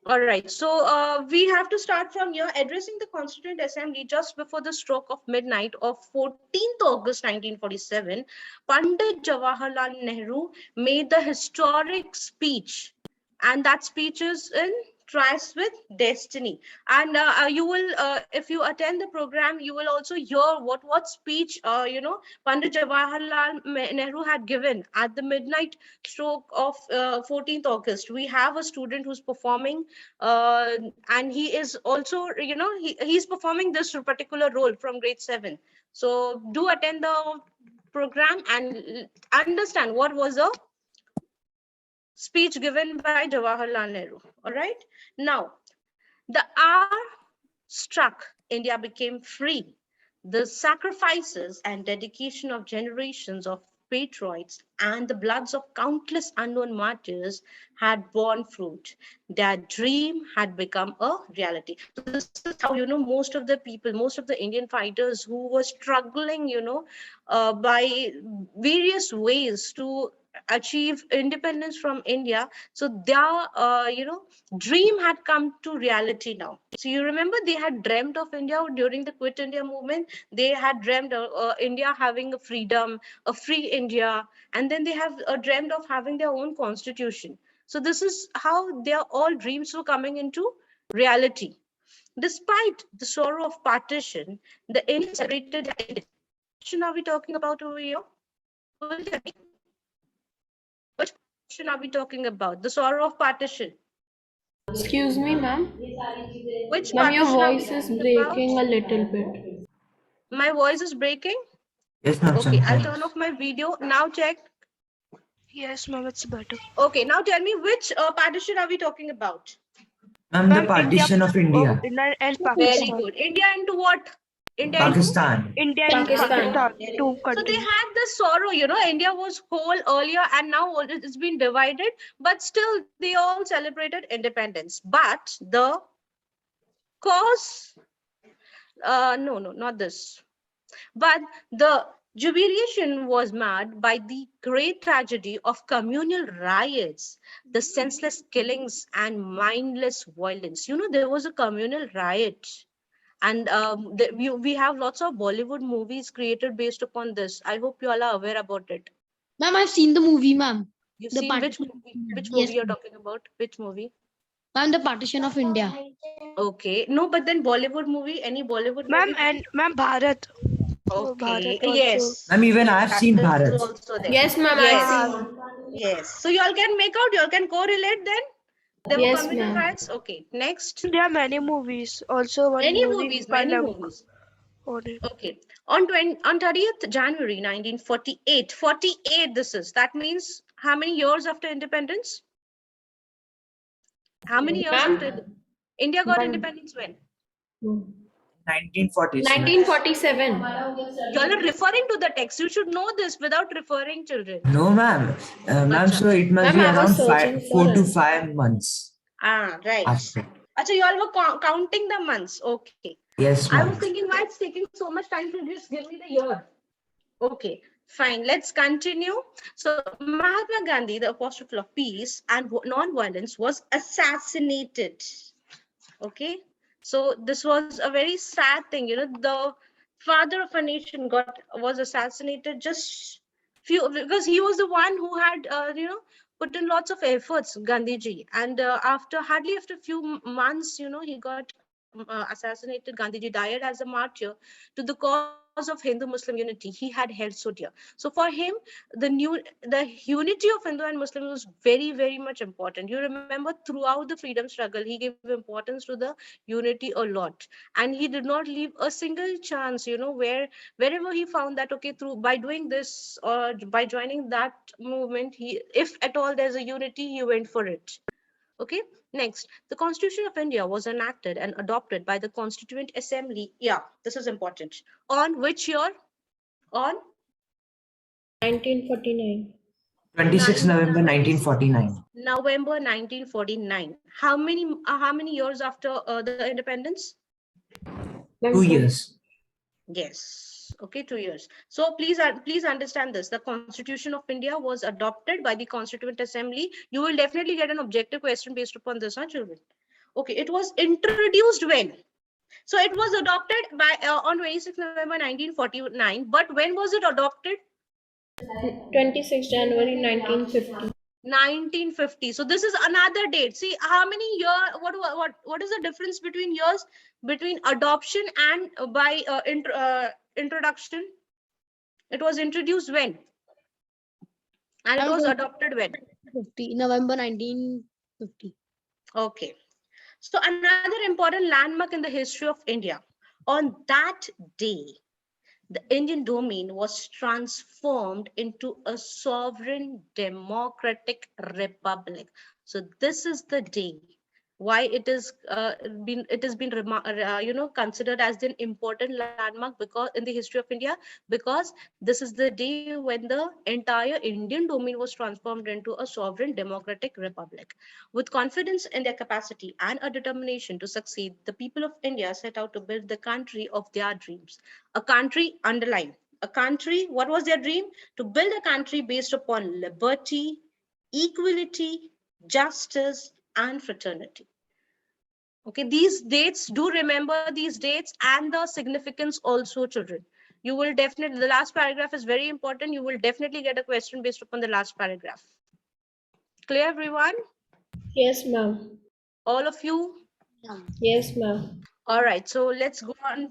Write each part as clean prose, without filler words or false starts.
All right, so we have to start from here. Addressing the Constituent Assembly just before the stroke of midnight of 14th August 1947, Pandit Jawaharlal Nehru made the historic speech, and that speech is in Tries with Destiny. And you will, if you attend the program, you will also hear what speech Pandit Jawaharlal Nehru had given at the midnight stroke of 14th August. We have a student who's performing, and he is also, he's performing this particular role from grade 7. So do attend the program and understand what was the speech given by Jawaharlal Nehru. All right. Now, the hour struck, India became free. The sacrifices and dedication of generations of patriots and the bloods of countless unknown martyrs had borne fruit. Their dream had become a reality. So this is how, most of the people, most of the Indian fighters who were struggling, by various ways to achieve independence from India. So their, dream had come to reality now. So you remember they had dreamt of India during the Quit India movement. They had dreamt India having a freedom, a free India, and then they have dreamt of having their own constitution. So this is how their all dreams were coming into reality. Despite the sorrow of partition, the Indians celebrated their identity. Which are we talking about over here? Who will tell me? Which partition are we talking about? The sorrow of partition. Excuse me, ma'am. Which Ma'am, your partition are we voice is talking about? breaking a little bit. My voice is breaking. Yes, ma'am, Okay, I'll sometimes. turn off my video. Now check. Yes, ma'am, it's better. Okay, now tell me which partition are we talking about? Ma'am, the Ma'am, India, partition of India, India and Very Pakistan. good. India into what? India into? Pakistan. India and Pakistan. Pakistan, Very two good. So they countries. had the sorrow, India was whole earlier and now it's been divided, but still they all celebrated independence. But the cause, no, not this. But the jubilation was marred by the great tragedy of communal riots, the senseless killings and mindless violence. There was a communal riot, and we have lots of Bollywood movies created based upon this. I hope you all are aware about it. Ma'am, I've seen the movie, ma'am. You've The seen which partition. movie? Which Yes, movie you're ma'am. talking about? Which movie? Ma'am, the partition of India. Okay, no, but then Bollywood movie, any Bollywood Ma'am, movie? and ma'am, Bharat. Okay, Bharat also. yes. Ma'am, even I have That seen is Bharat. also there. Yes, ma'am, Yes. I see. Yes. So you all can make out, you all can correlate then? There were Yes, communal ma'am. riots? Okay. Next. There are many movies. Also, one Many movie movies, by many movies. on it. Okay. On 30th January 1948. 48 this is. That means how many years after independence? How many years after Ma'am, India got one. independence when? 1947. 1947. You all are referring to the text. You should know this without referring, children. No, ma'am. Ma'am, Acha. so it must Ma'am, be I was around searching for 4 to it. 5 months Right. after. Acha, you all were counting the months. Okay. Yes, I ma'am. was thinking why it's taking so much time to just give me the year. Okay, fine. Let's continue. So Mahatma Gandhi, the apostle of peace and non-violence, was assassinated. Okay, so this was a very sad thing. The father of a nation was assassinated just few, because he was the one who had put in lots of efforts, Gandhiji, and hardly after a few months, he got assassinated. Gandhiji died as a martyr to the cause of Hindu-Muslim unity. He had held so dear. So for him, the unity of Hindu and Muslims was very, very much important. You remember throughout the freedom struggle, he gave importance to the unity a lot, and he did not leave a single chance. Wherever he found that okay, through by doing this or by joining that movement, if at all there's a unity, he went for it. Okay, next, the Constitution of India was enacted and adopted by the Constituent Assembly. Yeah, this is important. On which year? On 1949. 26 November 1949. November 1949. How many years after the independence? Ma'am, 2 years. Yes. Okay, 2 years. So please understand this. The Constitution of India was adopted by the Constituent Assembly. You will definitely get an objective question based upon this, huh, children? Okay, it was introduced when? So it was adopted by on 26 November 1949. But when was it adopted? 26 January 1950. 1950. So this is another date. See how many year? What is the difference between years between adoption and by introduction? It was introduced when? And it was adopted when? 50 November 1950. Okay. So another important landmark in the history of India. On that day, the Indian domain was transformed into a sovereign democratic republic. So this is the day why it is considered as an important landmark because in the history of India, because this is the day when the entire Indian domain was transformed into a sovereign democratic republic. With confidence in their capacity and a determination to succeed, the people of India set out to build the country of their dreams. A country, underline, a country, what was their dream? To build a country based upon liberty, equality, justice, and fraternity. Okay, these dates, do remember these dates and the significance also, children. You will definitely, the last paragraph is very important. You will definitely get a question based upon the last paragraph. Clear, everyone? Yes, ma'am. All of you? Yes, ma'am. All right, so let's go on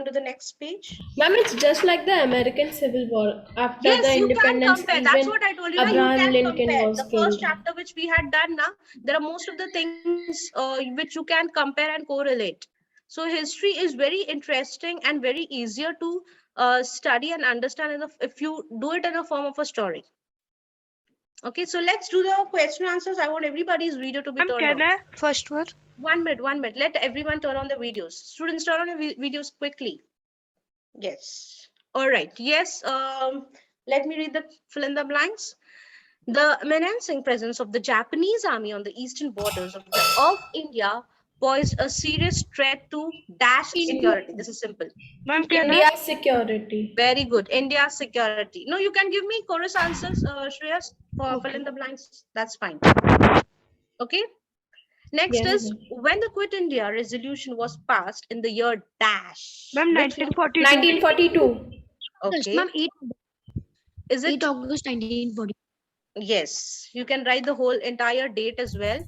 to the next page. Ma'am, it's just like the American Civil War. After Yes, the you can independence, compare. That's even what I told you. You Abraham can Lincoln compare. was The first killed. chapter which we had done now, there are most of the things which you can compare and correlate. So history is very interesting and very easier to study and understand if you do it in a form of a story. Okay, so let's do the question answers. I want everybody's video to be turned on. Can I first one? 1 minute, 1 minute. Let everyone turn on the videos. Students, turn on your videos quickly. Yes. All right. Yes. Let me read the fill in the blanks. The menacing presence of the Japanese army on the eastern borders of India posed a serious threat to dash security. This is simple. Ma'am, can I? India's security. Very good. India's security. No, you can give me chorus answers, Shreyas, for fill in the blanks. That's fine. Okay. Next Yes, is ma'am. when the Quit India resolution was passed in the year dash. Ma'am, Which year? 1942. 1942. Okay. Ma'am, Is 8 it? August 1940. Yes, you can write the whole entire date as well.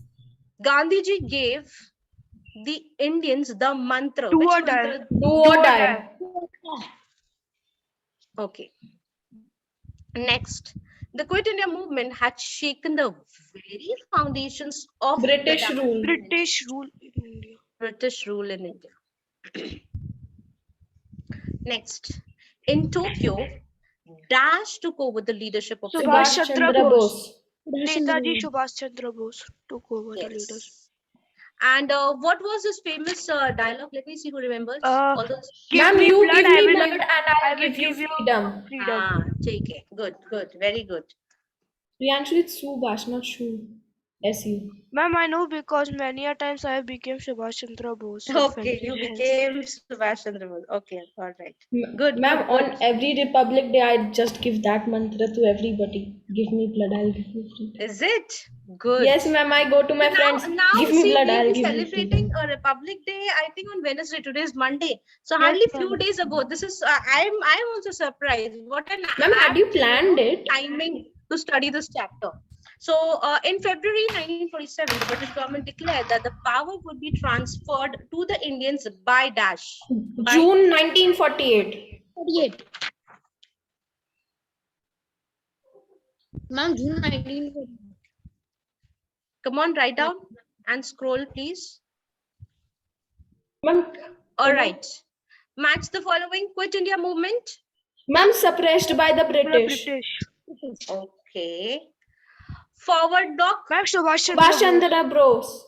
Gandhiji gave the Indians the mantra. Do Which or mantra? die. Do or die. Okay. Next, the Quit India movement had shaken the very foundations of British rule. British rule in India. British rule in India. Next, in Tokyo, Dash took over the leadership of the Subhash Subhash Chandra Chandra Bose. Bose. Netaji Subhash Chandra Bose took over the leadership. Yes. And what was his famous dialogue? Let me see who remembers. All those. Give Ma'am, me you blood, give I me will blood give, and I I'll will give you give you freedom. freedom. Take it. Good, good, very good. Priyanshu, it's Subhash, not Shu. S-U. Ma'am, I know because many a times I have become Subhash Chandra Bose. Okay, you became Subhash Chandra Bose. Okay, all right. Good, Ma'am, good, on good. every Republic Day, I just give that mantra to everybody. Give me blood, I'll give you freedom. Is it? Good. Yes, ma'am, I go to my friends. Now, Give me see, blood, we'll I'll be give you celebrating freedom. a Republic Day, I think on Wednesday. Today is Monday. So Yes, hardly ma'am. few days ago. This is, I'm also surprised. What an Ma'am, had you apt, planned it? timing to study this chapter. So in February 1947, the British government declared that the power would be transferred to the Indians by dash. By June 1948. 48. Ma'am, June 1940. come on, write down and scroll, please. Ma'am, All right. Match the following. Quit India movement. ma'am, suppressed by the British. Okay. Forward dock. Ma'am, Subhash Subhash Chandra Chandra Bose.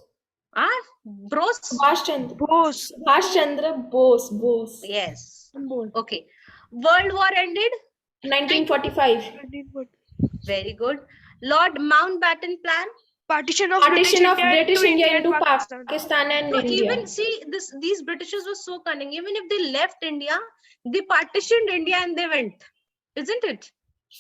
Bros. Subhash Chandra Bose. Subhash Chandra Bose. Bose. Yes. Okay. World War ended. 1945. 1940. Very good. Lord Mountbatten plan. Partition of Partition of British India and into Pakistan. Pakistan and So India. even see these Britishers were so cunning. Even if they left India, they partitioned India and they went. Isn't it?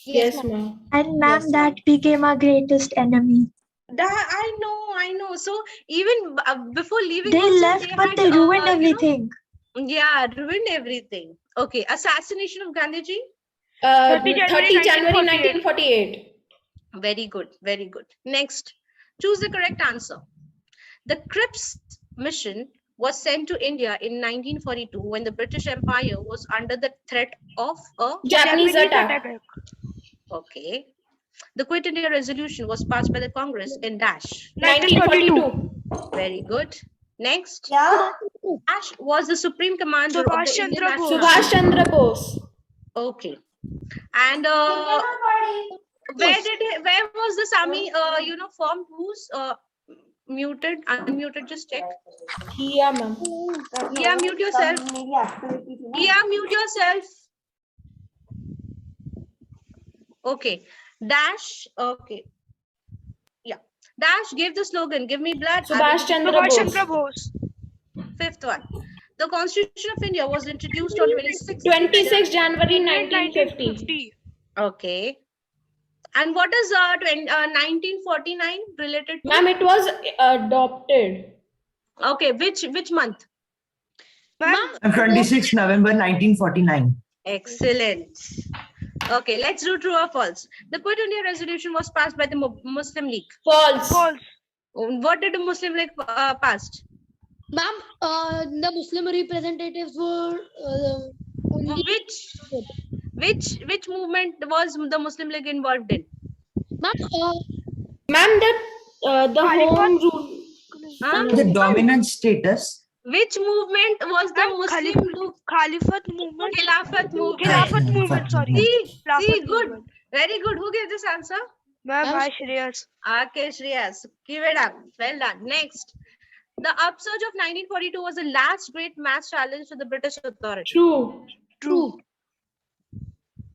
Yes, ma'am. And ma'am, Yes, that became our greatest enemy. I know. So even before leaving, They also, left, they but had, they ruined everything. Yeah, ruined everything. Okay, assassination of Gandhiji. 30 30 January 1948. 1948. Very good, very good. Next, choose the correct answer. The Cripps mission was sent to India in 1942 when the British Empire was under the threat of a. Japanese attack. Okay. The Quit India resolution was passed by the Congress in dash. 1942. Very good. Next, Yeah. Dash was the supreme commander of Subhash the Indian Chandra National Bose. Subhash Army. Chandra Bose. Okay. And where was this army formed? Who's unmuted? Just check. Yeah, ma'am. Yeah, mute yourself. Yeah, mute yourself. Okay. Dash. Okay. Yeah. Dash gave the slogan, "Give me blood, I will Subhash give you Chandra Subhash Bose. Chandra Bose. Fifth one. The Constitution of India was introduced on 26 January Indian 1950. 1950. Okay. And what is 1949 related to? Ma'am, it was adopted. Okay, which month? Ma'am, 26 November 1949. Excellent. Okay, let's do true or false. The Quit India resolution was passed by the Muslim League. False. false. What did the Muslim League passed? Ma'am, the Muslim representatives were only. Which movement was the Muslim League involved in? Ma'am, Ma'am, the Caliphate. home rule. Huh? The dominant status. Which movement was the Ma'am, Muslim League? Khilafat movement. Khilafat movement. Khilafat movement, sorry. See, Khilafat good. movement. Very good. Who gave this answer? Ma'am, Ma'am, hi Shreyas. Okay, Shreyas. Give it up. Well done. Next. The upsurge of 1942 was the last great mass challenge to the British authority. True. true.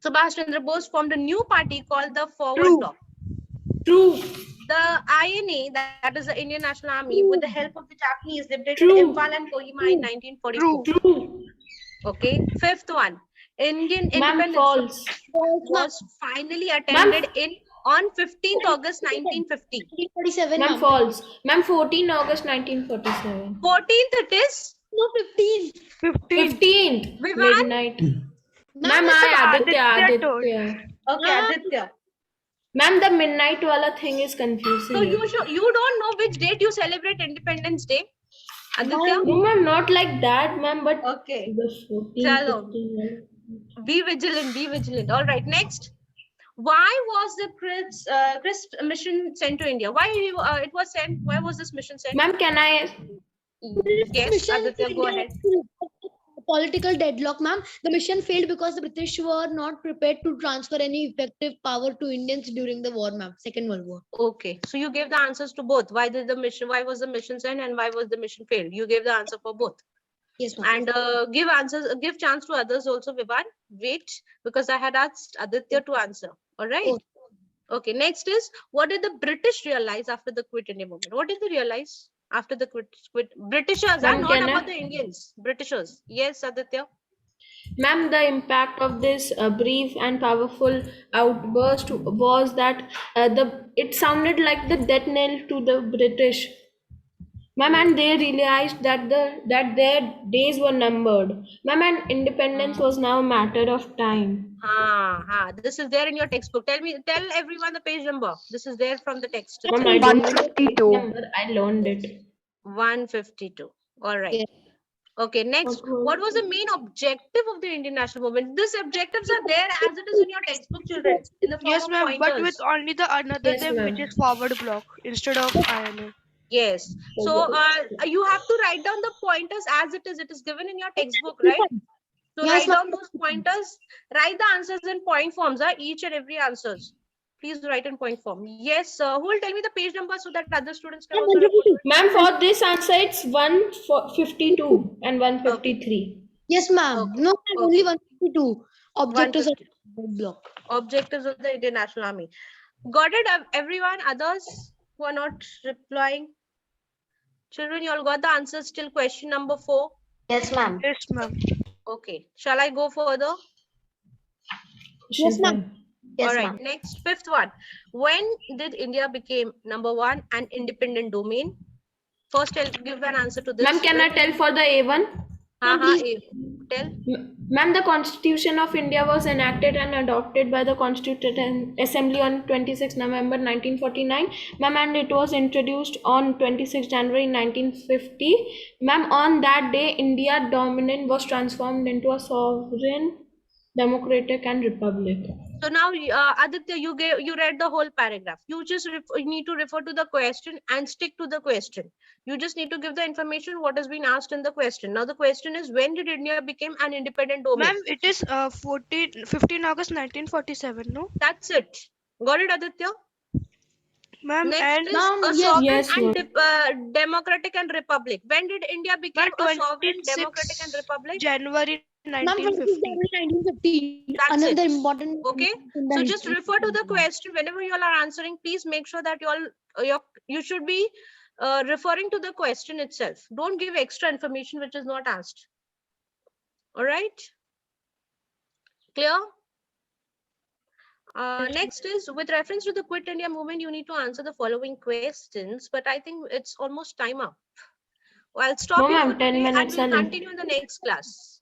Subhash Chandra Bose formed a new party called the Forward True. Bloc. True. The INA, that is the Indian National Army, with the help of the Japanese, liberated True. Imphal and Kohima in 1944. True. Okay. Fifth one. Indian Ma'am, independence false. was finally attended on 15th August 1950. 1947, Ma'am, ma'am. false. Ma'am, 14 August 1947. 14th it is. No, 15. 15. 15th. Vivan? Midnight. Ma'am, Ma'am, I Aditya. Okay, Aditya. Ma'am, the midnight wala thing is confusing. So you don't know which date you celebrate Independence Day, Aditya? No, ma'am, not like that, ma'am, but Okay. the 14, Chalo. 15. Be vigilant. Be vigilant. All right. Next. Why was the CRISP mission sent to India? Why it was sent? Why was this mission sent? Ma'am, can I? Yes, mission Aditya, go ahead. Political deadlock, ma'am. The mission failed because the British were not prepared to transfer any effective power to Indians during the war, ma'am. Second World War. Okay. So you gave the answers to both. Why was the mission sent and why was the mission failed? You gave the answer for both. Yes, ma'am. And give chance to others also, Vivan. Wait, because I had asked Aditya to answer. All right. Oh. Okay. Next is, what did the British realize after the Quit India movement? What did they realize after the quit? Britishers, Ma'am, not can I- about the Indians. Britishers. Yes, Aditya. Ma'am, the impact of this brief and powerful outburst was that it sounded like the death knell to the British. Ma'am, and they realized that their days were numbered. Ma'am, and independence was now a matter of time. This is there in your textbook. Tell everyone the page number. This is there from the text. Ma'am, I don't know the 152. number. I learned it. 152. All right. Yeah. Okay, next. Okay. What was the main objective of the Indian national movement? These objectives are there as it is in your textbook, children. In the form Yes, of ma'am, but pointers. with only the another Yes, thing ma'am. which is forward block instead of INA. Yes. So you have to write down the pointers as it is. It is given in your textbook, right? So Yes, write down those pointers. Write the answers in point forms. Each and every answers. Please write in point form. Yes. Who will tell me the page number so that other students can also record? Ma'am, for this answer, it's 152 and 153. Yes, ma'am. Okay. No, ma'am, only 152 objectives of 150. the block. Objectives of the Indian National Army. Got it, everyone? Others who are not replying? Children, you all got the answers till question number 4? Yes, ma'am. Yes, ma'am. Okay. Shall I go further? Yes, ma'am. All Yes, right, ma'am. next, fifth one. When did India became number one an independent domain? First, give an answer to Ma'am, this. can I When tell did, for the A1? Ma'am, please. tell. Ma'am, the Constitution of India was enacted and adopted by the Constituent Assembly on 26 November 1949. Ma'am, and it was introduced on 26 January 1950. Ma'am, on that day, India dominant was transformed into a sovereign, democratic and republic. So now, Aditya, you read the whole paragraph. You just you need to refer to the question and stick to the question. You just need to give the information what has been asked in the question. Now the question is, when did India become an independent domain? Ma'am, it is 15 August 1947, no? That's it. Got it, Aditya? Ma'am, Next and is Ma'am, a yes. sovereign Yes, and ma'am. democratic and republic. When did India become ma'am, a sovereign, democratic and 26 republic? January Ma'am, 26 1950. January 1950. That's Another it. important Okay. in the So just history. refer to the question whenever you all are answering. Please make sure that you all you should be referring to the question itself. Don't give extra information which is not asked. All right. Clear? Next is, with reference to the Quit India movement, you need to answer the following questions, but I think it's almost time up. Well, I'll stop No, you for ma'am, 10 today and minutes we'll only. continue in the next class.